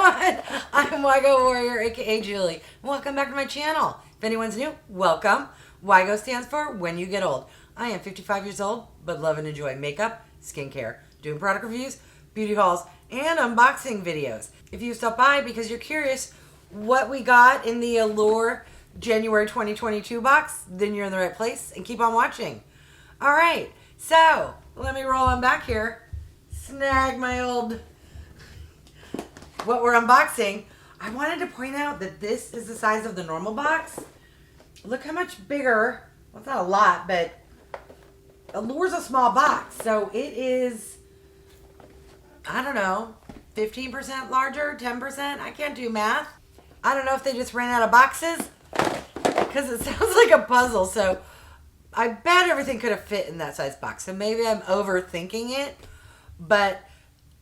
everyone. I'm Wygo Warrior, aka Julie. Welcome back to my channel. If anyone's new, welcome. Wygo stands for When You Get Old. I am 55 years old, but love and enjoy makeup, skincare, doing product reviews, beauty hauls, and unboxing videos. If you stop by because you're curious what we got in the Allure January 2022 box, then you're in the right place, and keep on watching. All right, so let me roll on back here. Snag my old what we're unboxing. I wanted to point out that this is the size of the normal box. Look how much bigger. Well, it's not a lot, but Allure's a small box, so it is, I don't know, 15% larger, 10%. I can't do math. I don't know if they just ran out of boxes because it sounds like a puzzle. So I bet everything could have fit in that size box. So maybe I'm overthinking it, but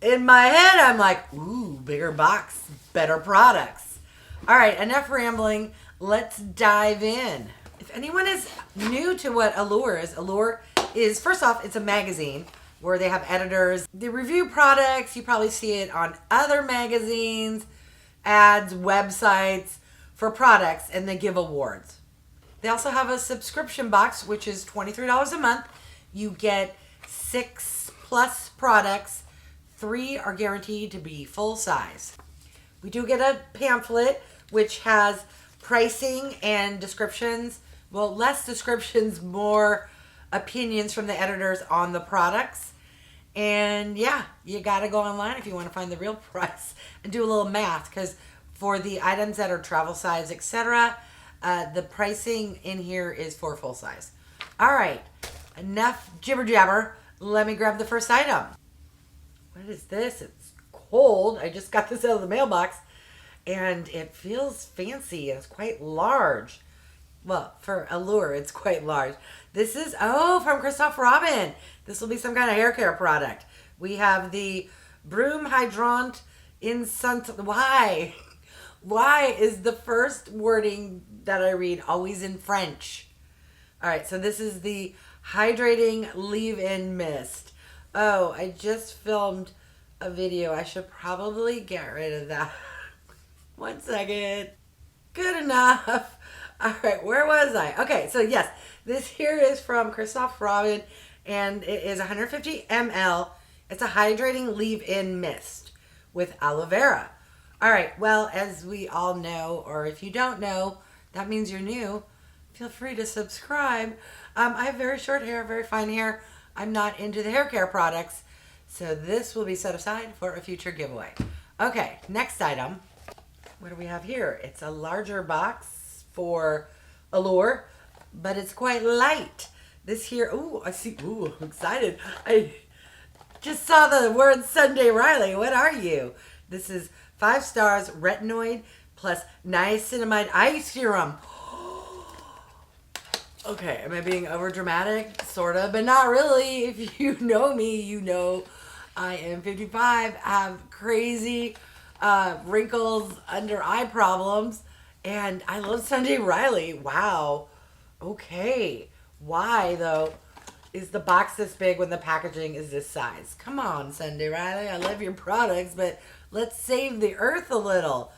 in my head, I'm like, ooh, bigger box, better products. All right, enough rambling. Let's dive in. If anyone is new to what Allure is, first off, it's a magazine where they have editors. They review products. You probably see it on other magazines, ads, websites for products, and they give awards. They also have a subscription box, which is $23 a month. You get 6+ products. 3 are guaranteed to be full size. We do get a pamphlet which has pricing and descriptions. Well, less descriptions, more opinions from the editors on the products. And yeah, you gotta go online if you want to find the real price and do a little math, because for the items that are travel size, etc., the pricing in here is for full size. All right, enough jibber jabber. Let me grab the first item. What is this? It's cold. I just got this out of the mailbox and it feels fancy and it's quite large. Well, for Allure, it's quite large. This is, from Christophe Robin. This will be some kind of hair care product. We have the Broom Hydrant Instant. Why? Why is the first wording that I read always in French? All right, so this is the Hydrating Leave-In Mist. Oh, I just filmed a video. I should probably get rid of that. 1 second. Good enough. All right, where was I? Okay, so yes, this here is from Christophe Robin, and it is 150 ml. It's a hydrating leave-in mist with aloe vera. All right, well, as we all know, or if you don't know, that means you're new. Feel free to subscribe. I have very short hair, very fine hair. I'm not into the hair care products, so this will be set aside for a future giveaway. Okay, next item. What do we have here? It's a larger box for Allure, but it's quite light. This here, ooh, I see, ooh, I'm excited. I just saw the word Sunday Riley. What are you? This is 5 stars retinoid plus niacinamide eye serum. Okay, am I being over dramatic? Sort of, but not really. If you know me, you know I am 55, have crazy wrinkles, under eye problems, and I love Sunday Riley. Wow. Okay. Why, though, is the box this big when the packaging is this size? Come on, Sunday Riley. I love your products, but let's save the earth a little.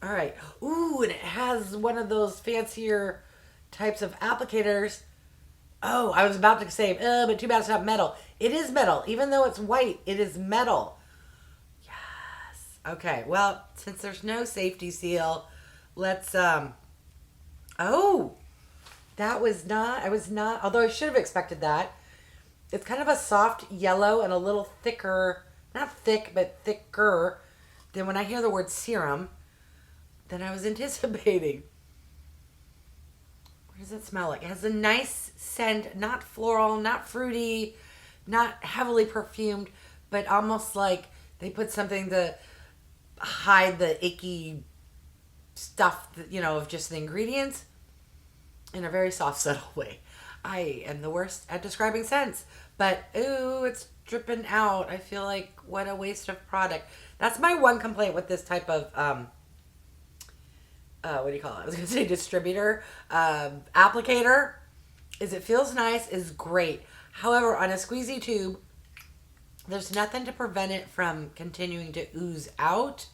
All right. Ooh, and it has one of those fancier types of applicators. Oh, I was about to say, but too bad it's not metal. It is metal. Even though it's white, it is metal. Yes. Okay, well, since there's no safety seal, let's, oh, that was not, I was not, although I should have expected that. It's kind of a soft yellow and a little thicker, not thick, but thicker than when I hear the word serum than I was anticipating. What does it smell like? It has a nice scent, not floral, not fruity, not heavily perfumed, but almost like they put something to hide the icky stuff, that, you know, of just the ingredients in a very soft, subtle way. I am the worst at describing scents, but ooh, it's dripping out. I feel like what a waste of product. That's my one complaint with this type of what do you call it? I was going to say distributor, applicator, is it feels nice, is great. However, on a squeezy tube, there's nothing to prevent it from continuing to ooze out,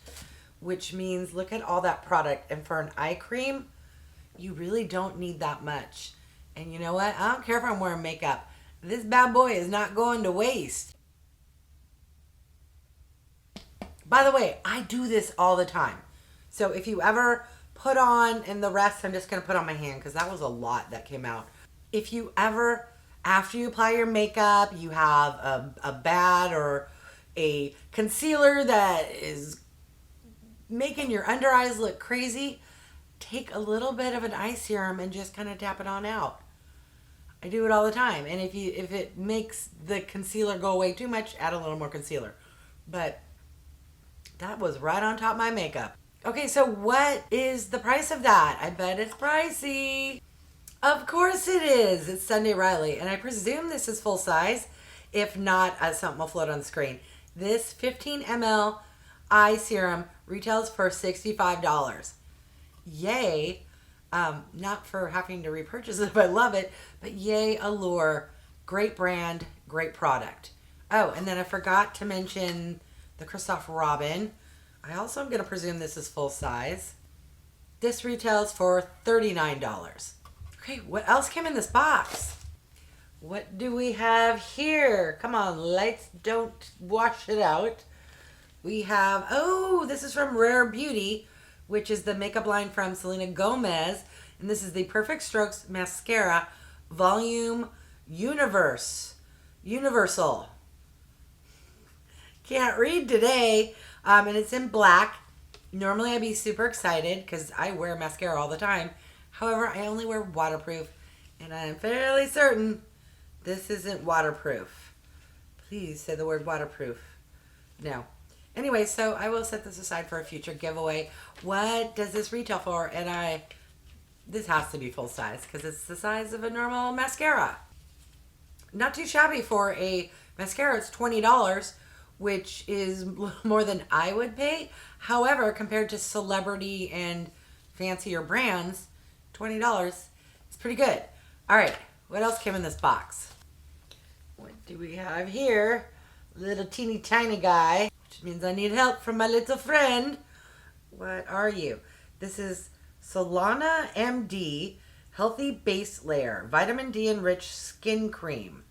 which means look at all that product. And for an eye cream, you really don't need that much. And you know what? I don't care if I'm wearing makeup. This bad boy is not going to waste. By the way, I do this all the time. So if you ever put on, and the rest I'm just going to put on my hand because that was a lot that came out. If you ever, after you apply your makeup, you have a bad or a concealer that is making your under eyes look crazy, take a little bit of an eye serum and just kind of tap it on out. I do it all the time. And if it makes the concealer go away too much, add a little more concealer. But that was right on top of my makeup. Okay, so what is the price of that? I bet it's pricey. Of course it is. It's Sunday Riley. And I presume this is full size. If not, something will float on the screen. This 15 ml eye serum retails for $65. Yay. Not for having to repurchase it if I love it, but yay, Allure. Great brand, great product. Oh, and then I forgot to mention the Christophe Robin. I also am going to presume this is full size. This retails for $39. Okay, what else came in this box? What do we have here? Come on, lights, don't wash it out. We have, oh, this is from Rare Beauty, which is the makeup line from Selena Gomez. And this is the Perfect Strokes Mascara Volume Universal. Can't read today. And it's in black. Normally I'd be super excited because I wear mascara all the time. However, I only wear waterproof. And I'm fairly certain this isn't waterproof. Please say the word waterproof. No. Anyway, so I will set this aside for a future giveaway. What does this retail for? And this has to be full size because it's the size of a normal mascara. Not too shabby for a mascara. It's $20, which is more than I would pay. However, compared to celebrity and fancier brands, $20 is pretty good. All right, what else came in this box? What do we have here? Little teeny tiny guy, which means I need help from my little friend. What are you? This is Solaana MD Healthy Base Layer Vitamin D Enriched Skin Cream.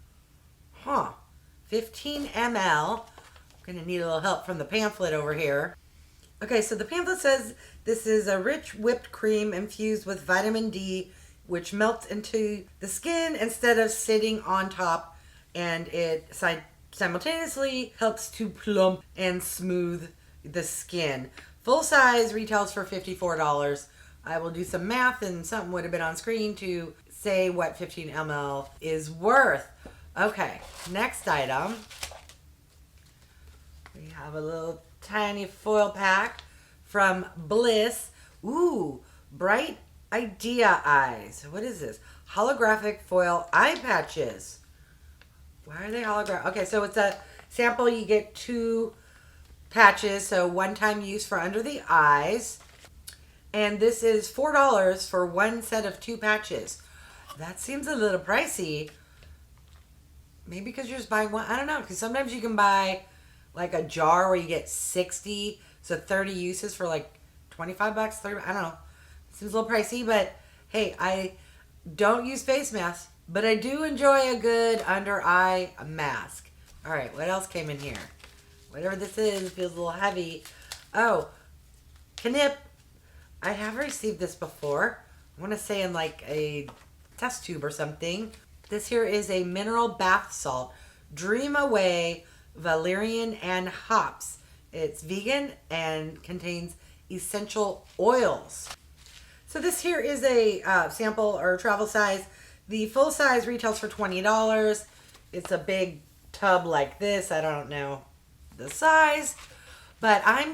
15 ml. I'm going to need a little help from the pamphlet over here. Okay, so the pamphlet says this is a rich whipped cream infused with vitamin D, which melts into the skin instead of sitting on top, and it simultaneously helps to plump and smooth the skin. Full size retails for $54. I will do some math, and something would have been on screen to say what 15 ml is worth. Okay, next item. We have a little tiny foil pack from Bliss. Ooh, Bright Idea Eyes. What is this? Holographic foil eye patches. Why are they holographic? Okay, so it's a sample. You get 2 patches, so one-time use for under the eyes. And this is $4 for one set of 2 patches. That seems a little pricey. Maybe because you're just buying one. I don't know, because sometimes you can buy like a jar where you get 60, so 30 uses for like $25, 30, I don't know. Seems a little pricey, but hey, I don't use face masks, but I do enjoy a good under eye mask. All right, what else came in here? Whatever this is, feels a little heavy. Oh, Kneipp. I have received this before. I want to say in like a test tube or something. This here is a mineral bath salt. Dream Away Valerian and hops. It's vegan and contains essential oils. So this here is a sample or travel size. The full size retails for $20. It's a big tub like this. I don't know the size, but I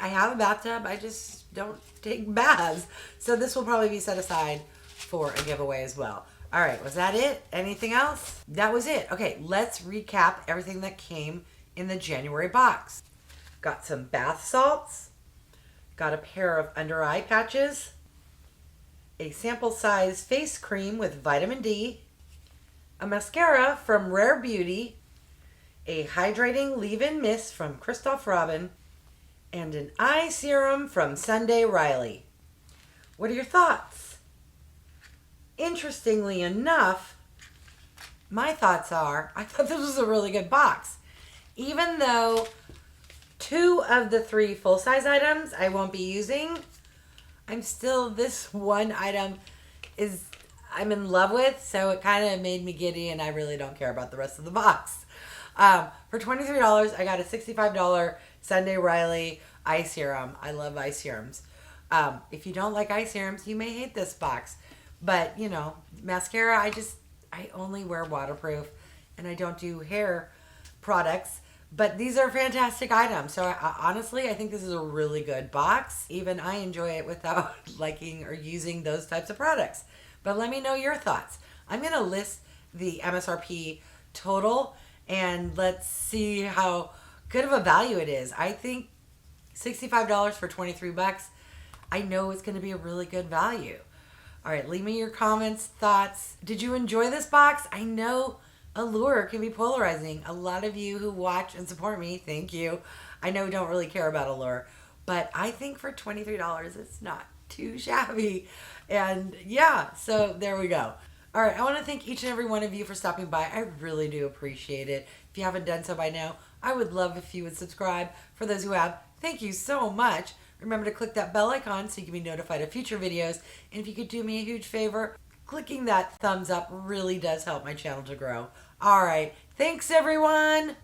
have a bathtub. I just don't take baths. So this will probably be set aside for a giveaway as well. All right, was that it? Anything else? That was it. Okay, let's recap everything that came in the January box. Got some bath salts. Got a pair of under eye patches. A sample size face cream with vitamin D. A mascara from Rare Beauty. A hydrating leave-in mist from Christophe Robin. and an eye serum from Sunday Riley. What are your thoughts? Interestingly enough, my thoughts are, I thought this was a really good box. Even though 2 of the 3 full-size items I won't be using, this one item I'm in love with, so it kind of made me giddy, and I really don't care about the rest of the box. For $23, I got a $65 Sunday Riley eye serum. I love eye serums. If you don't like eye serums, you may hate this box. But, you know, mascara, I only wear waterproof, and I don't do hair products. But these are fantastic items. So honestly, I think this is a really good box. Even I enjoy it without liking or using those types of products. But let me know your thoughts. I'm going to list the MSRP total, and let's see how good of a value it is. I think $65 for 23 bucks. I know it's going to be a really good value. All right, leave me your comments, thoughts. Did you enjoy this box? I know Allure can be polarizing. A lot of you who watch and support me, thank you. I know don't really care about Allure, but I think for $23, it's not too shabby. And yeah, so there we go. All right, I want to thank each and every one of you for stopping by. I really do appreciate it. If you haven't done so by now, I would love if you would subscribe. For those who have, thank you so much. Remember to click that bell icon so you can be notified of future videos. And if you could do me a huge favor, clicking that thumbs up really does help my channel to grow. All right, thanks everyone.